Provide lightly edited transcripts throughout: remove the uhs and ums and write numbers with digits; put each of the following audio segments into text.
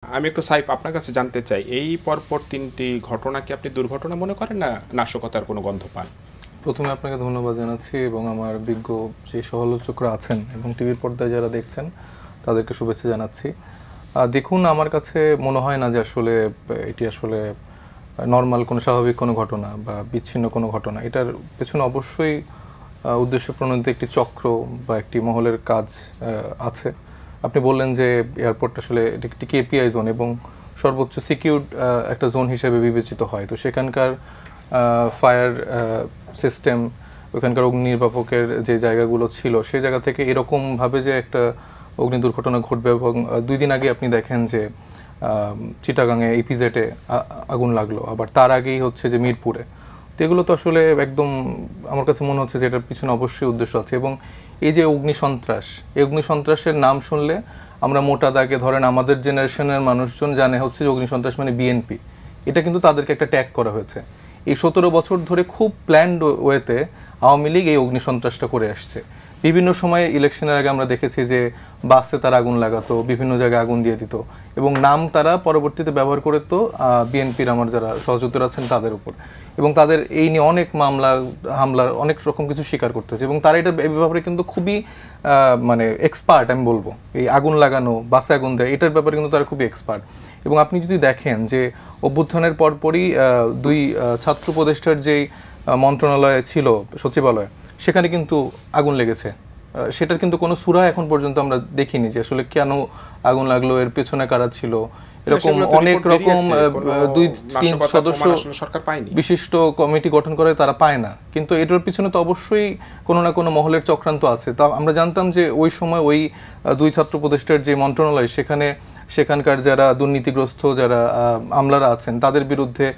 আমি একটু সাইফ আপনার কাছে জানতে চাই, এই পরপর তিনটি ঘটনা কি আপনি দুর্ঘটনা মনে করেন না নাশকতার কোনো গন্ধ পান? প্রথমে আপনাকে ধন্যবাদ জানাচ্ছি এবং আমার বিজ্ঞ যে সমালোচকরা আছেন এবং টিভির পর্দায় যারা দেখছেন তাদেরকে শুভেচ্ছা জানাচ্ছি। দেখুন, আমার কাছে মনে হয় না যে আসলে এটি আসলে নর্মাল কোনো স্বাভাবিক কোনো ঘটনা বা বিচ্ছিন্ন কোনো ঘটনা। এটার পেছনে অবশ্যই উদ্দেশ্য প্রণোদিত একটি চক্র বা একটি মহলের কাজ আছে। আপনি বললেন যে এয়ারপোর্ট আসলে একটি কেপিআই জোন এবং সর্বোচ্চ সিকিউরড একটা জোন হিসেবে বিবেচিত হয়। তো সেখানকার ফায়ার সিস্টেম, ওখানকার অগ্নি নির্বাপকের যে জায়গাগুলো ছিল সেই জায়গা থেকে এরকমভাবে যে একটা অগ্নি দুর্ঘটনা ঘটবে এবং 2 দিন আগে আপনি দেখেন যে চিটাগাংয়ে ইপিজেডে আগুন লাগলো, আবার তার আগেই হচ্ছে যে মিরপুরে। তো এগুলো তো আসলে একদম আমার কাছে মনে হচ্ছে যে এটার পিছনে অবশ্যই উদ্দেশ্য আছে। এবং এই যে অগ্নিসন্ত্রাস, এই অগ্নিসন্ত্রাসের নাম শুনলে আমরা মোটা দাগে ধরেন আমাদের জেনারেশনের মানুষজন জানে হচ্ছে যে অগ্নিসন্ত্রাস মানে বিএনপি। এটা কিন্তু তাদেরকে একটা ট্যাগ করা হয়েছে। এই 17 বছর ধরে খুব প্ল্যান্ড ওয়েতে আওয়ামী লীগ এই অগ্নিসন্ত্রাসটা করে আসছে। বিভিন্ন সময়ে ইলেকশনের আগে আমরা দেখেছি যে বাসে তারা আগুন লাগাতো, বিভিন্ন জায়গায় আগুন দিয়ে দিত এবং নাম তারা পরবর্তীতে ব্যবহার করে তো বিএনপির আমার যারা সহযোদ্ধা আছেন তাদের উপর, এবং তাদের এই নিয়ে অনেক মামলা হামলার অনেক রকম কিছু স্বীকার করতে হচ্ছে এবং তারা এটা এই ব্যাপারে কিন্তু খুবই মানে এক্সপার্ট। আমি বলবো এই আগুন লাগানো, বাসে আগুন দেয়, এটার ব্যাপারে কিন্তু তারা খুবই এক্সপার্ট। এবং আপনি যদি দেখেন যে অভ্যুত্থানের পরপরই 2 ছাত্র উপদেষ্টার যেই মন্ত্রণালয় ছিল সচিবালয়, সেখানে কিন্তু আগুন লেগেছে। সেটার কিন্তু কোনো সূরা এখন পর্যন্ত আমরা দেখিনি যে আসলে কেন আগুন লাগলো, এর পেছনে কারা ছিল। এরকম অনেক রকম 2-3 সদস্য সরকার পায়নি, বিশিষ্ট কমিটি গঠন করে, তারা পায় না। কিন্তু এটার পিছনে তো অবশ্যই কোনো না কোনো মহলের চক্রান্ত আছে। তা আমরা জানতাম যে ওই সময় ওই 2 ছাত্র উপদেষ্টার যে মন্ত্রণালয়, সেখানকার যারা দুর্নীতিগ্রস্ত যারা আমলারা আছেন তাদের বিরুদ্ধে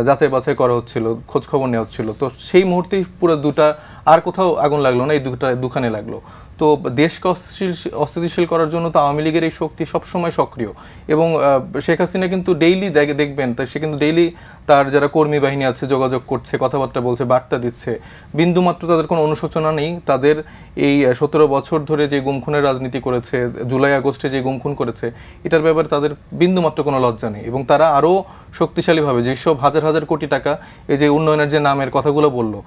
যাচাই বাছাই করা হচ্ছিল, খোঁজ খবর নেওয়া হচ্ছিল। তো সেই মুহূর্তেই পুরো দুটা আর কোথাও আগুন লাগলো না, এই দুখানে লাগলো। তো দেশকে অস্থিতিশীল করার জন্য তো আওয়ামী লীগের এই শক্তি সবসময় সক্রিয়। এবং শেখ হাসিনা কিন্তু ডেইলি দেখবেন সে কিন্তু ডেইলি তার যারা কর্মী বাহিনী আছে যোগাযোগ করছে, কথাবার্তা বলছে, বার্তা দিচ্ছে। বিন্দুমাত্র তাদের কোনো অনুশোচনা নেই। তাদের এই 17 বছর ধরে যে গুমখুনের রাজনীতি করেছে, জুলাই আগস্টে যে গুমখুন করেছে, এটার ব্যাপারে তাদের বিন্দুমাত্র কোনো লজ্জা নেই। এবং তারা আরও শক্তিশালীভাবে যেসব হাজার হাজার কোটি টাকা এই যে উন্নয়নের যে নামের কথাগুলো বললো,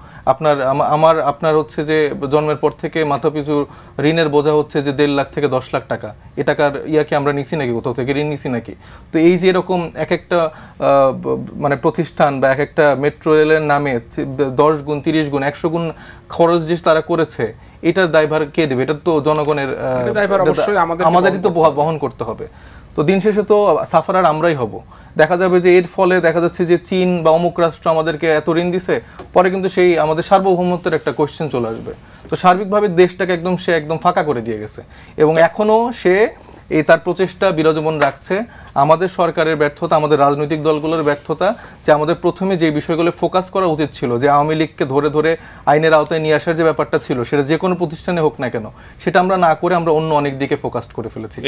আপনার হচ্ছে যে জন্মের পর থেকে মাথাপিছু ঋণের বোঝা হচ্ছে যে 1.5 লাখ থেকে 10 লাখ টাকা। এ টাকার ইয়াকে আমরা নিছি নাকি, কোথাও থেকে ঋণ নিছি নাকি? তো এই যে এরকম এক একটা মানে প্রতিষ্ঠান বা এক একটা মেট্রো রেলের নামে 10 গুণ 30 গুণ 100 গুণ খরচ যে তারা করেছে, এটার দায়ভার কে দেবে? এটা তো জনগণের, আমাদেরই তো বহন করতে হবে। তো দিন শেষে তো সাফারার আমরাই হব। দেখা যাবে যে এর ফলে দেখা যাচ্ছে যে চীন বা অমুক রাষ্ট্র আমাদেরকে এত ঋণ দিছে, পরে কিন্তু সেই আমাদের সার্বভৌমত্বের একটা কোয়েশ্চেন চলে আসবে। তো সার্বিকভাবে দেশটাকে সে একদম ফাঁকা করে দিয়ে গেছে এবং এখনো সে তার প্রচেষ্টা বিরাজমান রাখছে। আমাদের সরকারের ব্যর্থতা, আমাদের রাজনৈতিক দলগুলোর ব্যর্থতা যে আমাদের প্রথমে যে বিষয়গুলো ফোকাস করা উচিত ছিল, যে আওয়ামী লীগকে ধরে ধরে আইনের আওতায় নিয়ে আসার যে ব্যাপারটা ছিল, সেটা যে কোনো প্রতিষ্ঠানে হোক না কেন, সেটা আমরা না করে আমরা অন্য অনেক দিকে ফোকাস করে ফেলেছি।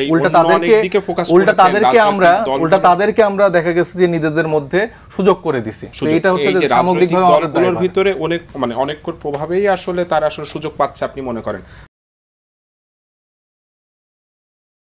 উল্টা তাদেরকে আমরা দেখা গেছে যে নিজেদের মধ্যে সুযোগ করে দিছি। এটা হচ্ছে যে সামগ্রিকভাবে আমাদের ভিতরে অনেক অনেক প্রভাবেই আসলে তারা আসলে সুযোগ পাচ্ছে আপনি মনে করেন?